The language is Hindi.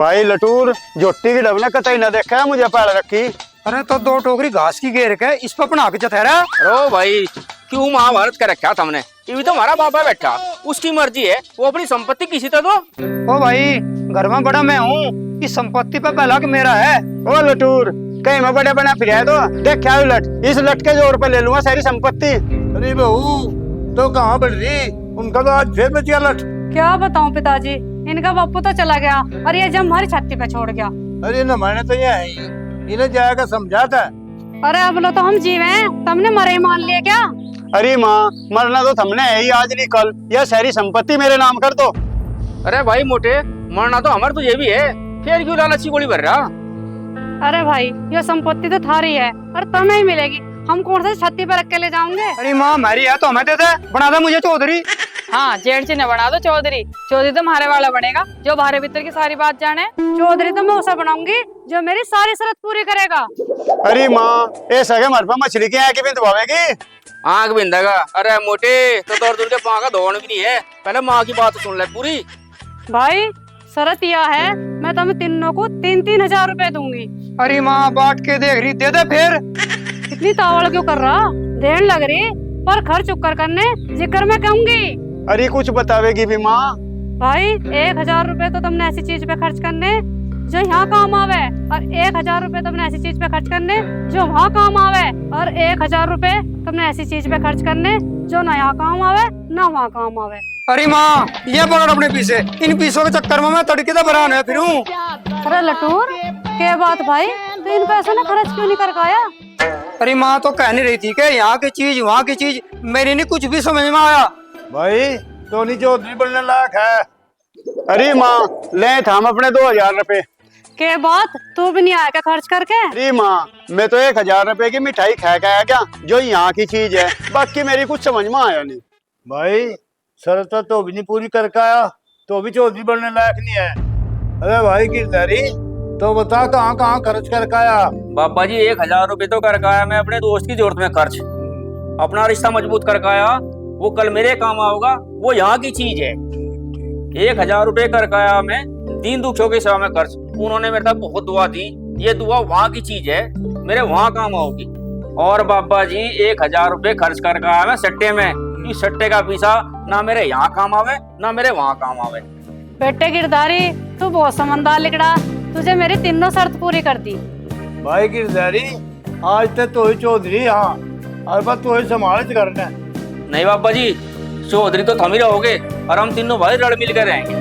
भाई लटूर जोटी की डबने कतई न देखा है मुझे पैर रखी। अरे तो 2 टोकरी घास की घेर के इस पर बना के चथेरा। अरे भाई क्यों महाभारत का रखा था हमने, ये भी तो हमारा बाबा बैठा, उसकी मर्जी है, वो अपनी संपत्ति किसी तो दो। ओ भाई घर में बड़ा मैं हूँ, इस संपत्ति पे पहला कि मेरा है। ओ लटूर कहीं मैं बड़े बना फिर तो देख क्या लट, इस लट के जोर पे ले लूंगा सारी संपत्ति। अरे बहू तो कहाँ बढ़ रही, उनका तो आज फिर बचिया लट। क्या बताऊं पिताजी, इनका बापू तो चला गया और ये जब हमारी छत्ती पे छोड़ गया। अरे न मैंने तो ये है ही, इन्हें जाएगा समझा था। अरे अब लो तो हम जीवे हैं, तुमने मरे ही मान लिया क्या? अरे माँ मरना तो तुमने है ही आज नहीं कल, यह सारी संपत्ति मेरे नाम कर दो। अरे भाई मोटे, मरना तो हमारे तुझे भी है, फिर क्यों लालची गोली भर रहा। अरे भाई ये संपत्ति तो थारी है और तुम्हें ही मिलेगी, हम कौन से छत्ती पे रख के ले जाओगे? अरे माँ हमारी है तो हमें दे दे, बना दे मुझे चौधरी। हाँ जेठ जी ने बना दो चौधरी, चौधरी तो हमारे वाला बनेगा जो बाहर भीतर की सारी बात जाने। चौधरी तो मैं उसे बनाऊंगी जो मेरी सारी शर्त पूरी करेगा। अरे माँ ऐसा क्या मर पर मछली की आँख भी दबावेगी। आंख बिंदेगा। अरे मोटे तो दौड़ दूर के पाँव का धोन भी नहीं है, पहले माँ की बात सुन ले पूरी। भाई शरत यह है, मैं तुम्हें तीनों को 3-3 हजार रुपए दूंगी। अरे माँ बांट के देख रही, दे दे फिर। इतनी तावड़ क्यों कर रहा, देर लग रही पर खर्च चुकर करने जिक्र मैं कहूंगी। अरे कुछ बतावेगी भी माँ। भाई 1000 रुपए तो तुमने ऐसी चीज पे खर्च करने जो यहाँ काम आवे, और 1000 रुपए तुमने ऐसी चीज पे खर्च करने जो वहाँ काम आवे, और 1000 रुपए तुमने ऐसी चीज पे खर्च करने जो ना यहाँ काम आवे ना वहाँ काम आवे। अरे माँ ये पकड़ अपने पीछे, इन पीसों के चक्कर में मैं तड़के तो बरान है फिरूं। अरे लटूर क्या बात भाई, तो इन पैसों ने खर्च क्यों नहीं कर पाया? अरे माँ तो कह नहीं रही थी कि यहाँ की चीज वहाँ की चीज, मेरी नहीं कुछ भी समझ में आया। भाई टोनी चौधरी बनने लायक है। अरे माँ ले थाम अपने 2000 रुपए। के बात तू भी नहीं आया क्या खर्च करके? अरे माँ मैं तो 1000 रुपए की मिठाई खा के आया क्या, जो यहाँ की चीज है, बाकी मेरी कुछ समझ में आया नहीं। भाई शर्त तो भी नहीं पूरी करके आया तो भी चौधरी बनने लायक नहीं है। अरे भाई गिरधारी तो बता कहाँ कहाँ खर्च करके आया। बाबा जी 1000 रुपए तो करके आया मैं अपने दोस्त की जरूरत में खर्च, अपना रिश्ता मजबूत करके आया, वो कल मेरे काम आऊंगा, वो यहाँ की चीज है। 1000 रुपए करके आया मैं दीन दुखियों की सेवा में खर्च, उन्होंने मेरे साथ बहुत दुआ दी, ये दुआ वहाँ की चीज है, मेरे वहाँ काम आओगी। और बाबा जी 1000 रुपए खर्च करके आया मैं सट्टे में, कि सट्टे का पैसा ना मेरे यहाँ काम आवे ना मेरे वहाँ काम आवे। बेटे गिरधारी तू बहुत समझदार लिखड़ा, तुझे मेरी तीनों शर्त पूरी कर दी। भाई गिरधारी आज तक तो ही चौधरी, हाँ और बस तो ही संभाल करना। नहीं बाबा जी चौधरी तो थम ही रहोगे और हम तीनों भाई रल मिल कर रहेंगे।